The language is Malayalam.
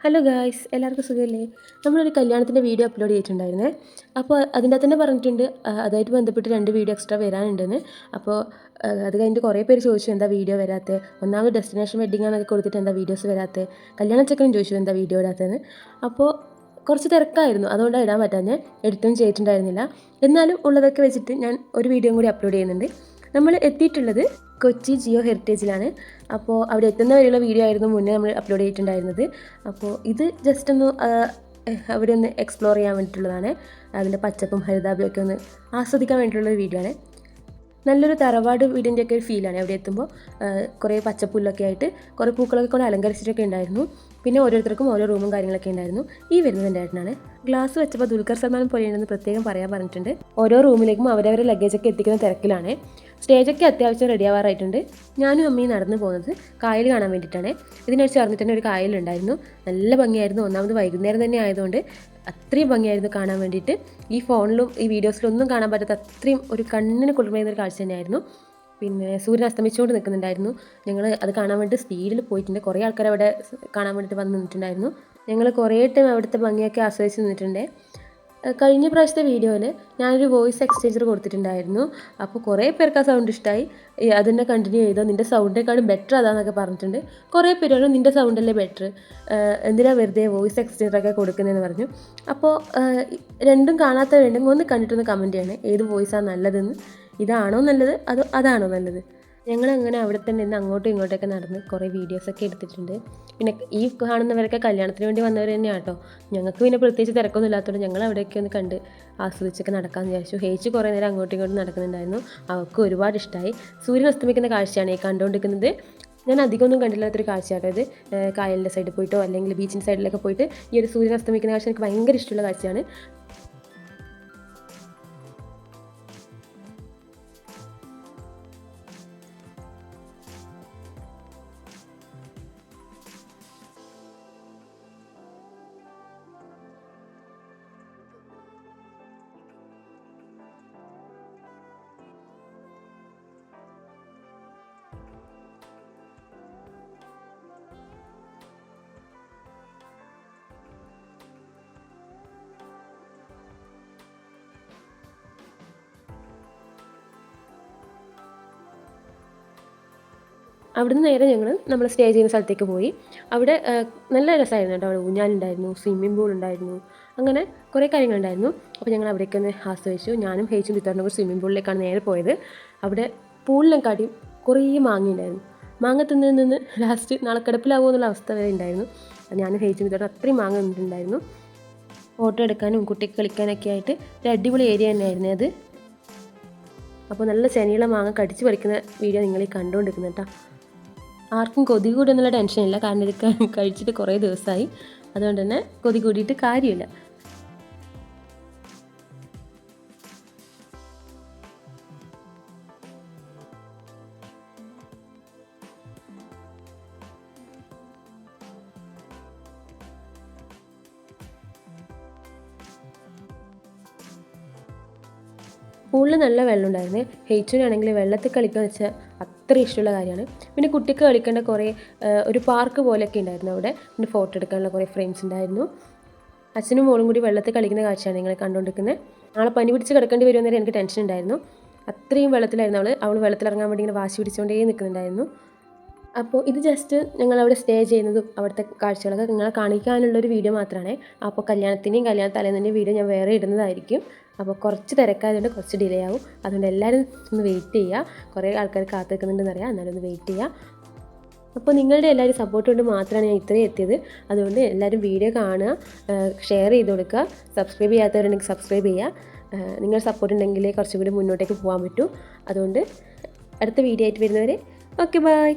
ഹലോ ഗായ്സ്, എല്ലാവർക്കും സുഖമല്ലേ? നമ്മളൊരു കല്യാണത്തിൻ്റെ വീഡിയോ അപ്ലോഡ് ചെയ്തിട്ടുണ്ടായിരുന്നേ. അപ്പോൾ അതിൻ്റെ അകത്ത് തന്നെ പറഞ്ഞിട്ടുണ്ട് അതുമായിട്ട് ബന്ധപ്പെട്ട് 2 വീഡിയോ എക്സ്ട്രാ വരാനുണ്ടെന്ന്. അപ്പോൾ അത് കഴിഞ്ഞിട്ട് കുറേ പേര് ചോദിച്ചു എന്താ വീഡിയോ വരാത്തത്, ഒന്നാമത് ഡെസ്റ്റിനേഷൻ വെഡിങ് എന്നൊക്കെ കൊടുത്തിട്ട് എന്താ വീഡിയോസ് വരാത്തത്, കല്യാണച്ചക്കനും ചോദിച്ചു എന്താ വീഡിയോ വരാത്തതെന്ന്. അപ്പോൾ കുറച്ച് തിരക്കായിരുന്നു, അതുകൊണ്ടാണ് ഇടാൻ പറ്റാഞ്ഞ്, എഡിറ്റൊന്നും ചെയ്തിട്ടുണ്ടായിരുന്നില്ല. എന്നാലും ഉള്ളതൊക്കെ വെച്ചിട്ട് ഞാൻ ഒരു വീഡിയോയും കൂടി അപ്ലോഡ് ചെയ്യുന്നുണ്ട്. നമ്മൾ എത്തിയിട്ടുള്ളത് കൊച്ചി ജിയോ ഹെറിറ്റേജിലാണ്. അപ്പോൾ അവിടെ എത്തുന്ന വരെയുള്ള വീഡിയോ ആയിരുന്നു മുന്നേ നമ്മൾ അപ്ലോഡ് ചെയ്തിട്ടുണ്ടായിരുന്നത്. അപ്പോൾ ഇത് ജസ്റ്റ് ഒന്ന് അവിടെ ഒന്ന് എക്സ്പ്ലോർ ചെയ്യാൻ വേണ്ടിയിട്ടുള്ളതാണ്. അതിൻ്റെ പച്ചപ്പും ഹരിതാപയും ഒക്കെ ഒന്ന് ആസ്വദിക്കാൻ വേണ്ടിയിട്ടുള്ളൊരു വീഡിയോ ആണ്. നല്ലൊരു തറവാട് വീടിൻ്റെയൊക്കെ ഒരു ഫീലാണ് അവിടെ എത്തുമ്പോൾ. കുറേ പച്ചപ്പുല്ലൊക്കെ ആയിട്ട് കുറേ പൂക്കളൊക്കെ കൊണ്ട് അലങ്കരിച്ചിട്ടൊക്കെ ഉണ്ടായിരുന്നു. പിന്നെ ഓരോരുത്തർക്കും ഓരോ റൂമും കാര്യങ്ങളൊക്കെ ഉണ്ടായിരുന്നു. ഈ വരുന്നത് എൻ്റെ ഏട്ടനാണ്. ഗ്ലാസ് വെച്ചപ്പോൾ ദുൽഖർ സൽമാൻ പോലെയുണ്ടെന്ന് പ്രത്യേകം പറയാൻ പറഞ്ഞിട്ടുണ്ട്. ഓരോ റൂമിലേക്കും അവരവരെ ലഗേജൊക്കെ എത്തിക്കുന്ന തിരക്കിലാണ്. സ്റ്റേജൊക്കെ അത്യാവശ്യം റെഡി ആവാറായിട്ടുണ്ട്. ഞാനും അമ്മയും നടന്നു പോകുന്നത് കായൽ കാണാൻ വേണ്ടിയിട്ടാണ്. ഇതിനോട് ചേർന്നിട്ട് തന്നെ ഒരു കായലുണ്ടായിരുന്നു. നല്ല ഭംഗിയായിരുന്നു. ഒന്നാമത് വൈകുന്നേരം തന്നെ ആയതുകൊണ്ട് അത്രയും ഭംഗിയായിരുന്നു കാണാൻ വേണ്ടിയിട്ട്. ഈ ഫോണിലും ഈ വീഡിയോസിലൊന്നും കാണാൻ പറ്റാത്ത അത്രയും ഒരു കണ്ണിന് കുളിർമയുന്ന ഒരു കാഴ്ച തന്നെയായിരുന്നു. പിന്നെ സൂര്യൻ അസ്തമിച്ചുകൊണ്ട് നിൽക്കുന്നുണ്ടായിരുന്നു. ഞങ്ങൾ അത് കാണാൻ വേണ്ടി സ്പീഡിൽ പോയിട്ടുണ്ട്. കുറേ ആൾക്കാർ അവിടെ കാണാൻ വേണ്ടിയിട്ട് വന്ന് നിന്നിട്ടുണ്ടായിരുന്നു. ഞങ്ങൾ കുറേ ടൈം അവിടുത്തെ ഭംഗിയൊക്കെ ആസ്വദിച്ച് നിന്നിട്ടുണ്ട്. കഴിഞ്ഞ പ്രാവശ്യത്തെ വീഡിയോയിൽ ഞാനൊരു വോയിസ് എക്സ്ചേഞ്ചർ കൊടുത്തിട്ടുണ്ടായിരുന്നു. അപ്പോൾ കുറേ പേർക്ക് ആ സൗണ്ട് ഇഷ്ടമായി. അതിനെ കണ്ടിന്യൂ ചെയ്തോ, നിൻ്റെ സൗണ്ടേക്കാളും ബെറ്റർ അതാണെന്നൊക്കെ പറഞ്ഞിട്ടുണ്ട്. കുറേ പേര് നിൻ്റെ സൗണ്ടല്ലേ ബെറ്റർ, എന്തിനാ വെറുതെ വോയിസ് എക്സ്ചേഞ്ചറൊക്കെ കൊടുക്കുന്നതെന്ന് പറഞ്ഞു. അപ്പോൾ രണ്ടും കാണാത്തവരുണ്ടെങ്കിൽ ഒന്ന് കണ്ടിട്ടൊന്ന് കമൻറ്റ് ചെയ്യണേ, ഏത് വോയിസാണ് നല്ലതെന്ന്. ഇതാണോ നല്ലത് അതോ അതാണോ നല്ലത്? ഞങ്ങളങ്ങനെ അവിടെ തന്നെ ഇന്ന് അങ്ങോട്ടും ഇങ്ങോട്ടൊക്കെ നടന്ന് കുറേ വീഡിയോസൊക്കെ എടുത്തിട്ടുണ്ട്. പിന്നെ ഈ കാണുന്നവരൊക്കെ കല്യാണത്തിന് വേണ്ടി വന്നവർ തന്നെയാണ് കേട്ടോ. ഞങ്ങൾക്ക് പിന്നെ പ്രത്യേകിച്ച് തിരക്കൊന്നും ഇല്ലാത്തതുകൊണ്ട് ഞങ്ങൾ അവിടെയൊക്കെ ഒന്ന് കണ്ട് ആസ്വദിച്ചൊക്കെ നടക്കാമെന്ന് വിചാരിച്ചു. ഹേച്ച് കുറേ നേരം അങ്ങോട്ടും ഇങ്ങോട്ടും നടക്കുന്നുണ്ടായിരുന്നു. അവർക്ക് ഒരുപാട് ഇഷ്ടമായി. സൂര്യൻ അസ്തമിക്കുന്ന കാഴ്ചയാണ് ഈ കണ്ടുകൊണ്ടിരിക്കുന്നത്. ഞാൻ അധികമൊന്നും കണ്ടില്ലാത്തൊരു കാഴ്ചയാട്ടോ ഇത്. കായലിൻ്റെ സൈഡിൽ പോയിട്ടോ അല്ലെങ്കിൽ ബീച്ചിൻ്റെ സൈഡിലൊക്കെ പോയിട്ട് ഈ ഒരു സൂര്യൻ അസ്തമിക്കുന്ന കാഴ്ച എനിക്ക് ഭയങ്കര ഇഷ്ടമുള്ള കാഴ്ചയാണ്. അവിടുന്ന് നേരെ ഞങ്ങൾ നമ്മൾ സ്റ്റേ ചെയ്യുന്ന സ്ഥലത്തേക്ക് പോയി. അവിടെ നല്ല രസമായിരുന്നു കേട്ടോ. അവിടെ ഊഞ്ഞാലുണ്ടായിരുന്നു, സ്വിമ്മിംഗ് പൂൾ ഉണ്ടായിരുന്നു, അങ്ങനെ കുറേ കാര്യങ്ങളുണ്ടായിരുന്നു. അപ്പോൾ ഞങ്ങൾ അവിടേക്ക് ഒന്ന് ആസ്വദിച്ചു. ഞാനും ഹേച്ചും ചിത്തറിനും കൂടി സ്വിമ്മിംഗ് പൂളിലേക്കാണ് നേരെ പോയത്. അവിടെ പൂളിനെക്കാട്ടിയും കുറേ മാങ്ങ ഉണ്ടായിരുന്നു. മാങ്ങ നിന്ന് ലാസ്റ്റ് നാളെ കിടപ്പിലാവുമോ എന്നുള്ള അവസ്ഥ വരെ ഉണ്ടായിരുന്നു. ഞാനും ഹേച്ചും ചിത്തറിനും അത്രയും മാങ്ങ നിന്നിട്ടുണ്ടായിരുന്നു. ഫോട്ടോ എടുക്കാനും കുട്ടിക്ക് കളിക്കാനൊക്കെ ആയിട്ട് ഒരു അടിപൊളി ഏരിയ തന്നെയായിരുന്നു അത്. അപ്പോൾ നല്ല ശനിയുള്ള മാങ്ങ കടിച്ച് പറിക്കുന്ന വീഡിയോ നിങ്ങൾ ഈ കണ്ടുകൊണ്ടിരിക്കുന്നത് കേട്ടോ. ആർക്കും കൊതി കൂടി എന്നുള്ള ടെൻഷനില്ല, കാരണം ഇത് കഴിച്ചിട്ട് കുറേ ദിവസമായി, അതുകൊണ്ട് തന്നെ കൊതി കൂടിയിട്ട് കാര്യമില്ല. പൂളിൽ നല്ല വെള്ളം ഉണ്ടായിരുന്നു. ഹെയ്ച്ചൂനാണെങ്കിൽ വെള്ളത്തിൽ കളിക്കുക എന്ന് വെച്ചാൽ അത്ര ഇഷ്ടമുള്ള കാര്യമാണ്. പിന്നെ കുട്ടിക്ക് കളിക്കേണ്ട കുറേ ഒരു പാർക്ക് പോലെയൊക്കെ ഉണ്ടായിരുന്നു അവിടെ. പിന്നെ ഫോട്ടോ എടുക്കാനുള്ള കുറേ ഫ്രെയിംസ് ഉണ്ടായിരുന്നു. അച്ഛനും മോളും കൂടി വെള്ളത്തിൽ കളിക്കുന്ന കാഴ്ചയാണ് നിങ്ങൾ കണ്ടുകൊണ്ടിരിക്കുന്നത്. നാളെ പനി പിടിച്ച് കിടക്കേണ്ടി വരുമെന്നേരം എനിക്ക് ടെൻഷൻ ഉണ്ടായിരുന്നു. അത്രയും വെള്ളത്തിലായിരുന്നു അവൾ വെള്ളത്തിലിറങ്ങാൻ വേണ്ടി ഇങ്ങനെ വാശി പിടിച്ചുകൊണ്ടേ നിൽക്കുന്നുണ്ടായിരുന്നു. അപ്പോൾ ഇത് ജസ്റ്റ് ഞങ്ങളവിടെ സ്റ്റേ ചെയ്യുന്നതും അവിടുത്തെ കാഴ്ചകളൊക്കെ നിങ്ങളെ കാണിക്കാനുള്ളൊരു വീഡിയോ മാത്രമാണ്. അപ്പോൾ കല്യാണ തലേന്നിൻ്റെയും വീഡിയോ ഞാൻ വേറെ ഇടുന്നതായിരിക്കും. അപ്പോൾ കുറച്ച് തിരക്കായതുകൊണ്ട് കുറച്ച് ഡിലേ ആവും. അതുകൊണ്ട് എല്ലാവരും ഒന്ന് വെയിറ്റ് ചെയ്യുക. കുറേ ആൾക്കാർ കാത്തു നിൽക്കുന്നുണ്ടെന്ന് അറിയാം, എന്നാലും ഒന്ന് വെയിറ്റ് ചെയ്യുക. അപ്പോൾ നിങ്ങളുടെ എല്ലാവരും സപ്പോർട്ട് കൊണ്ട് മാത്രമാണ് ഞാൻ ഇത്രയും എത്തിയത്. അതുകൊണ്ട് എല്ലാവരും വീഡിയോ കാണുക, ഷെയർ ചെയ്ത് കൊടുക്കുക. സബ്സ്ക്രൈബ് ചെയ്യാത്തവരുണ്ടെങ്കിൽ സബ്സ്ക്രൈബ് ചെയ്യുക. നിങ്ങൾ സപ്പോർട്ട് ഉണ്ടെങ്കിലേ കുറച്ചും കൂടി മുന്നോട്ടേക്ക് പോകാൻ പറ്റൂ. അതുകൊണ്ട് അടുത്ത വീഡിയോ ആയിട്ട് വരുന്നവരെ ഓക്കെ, ബൈ.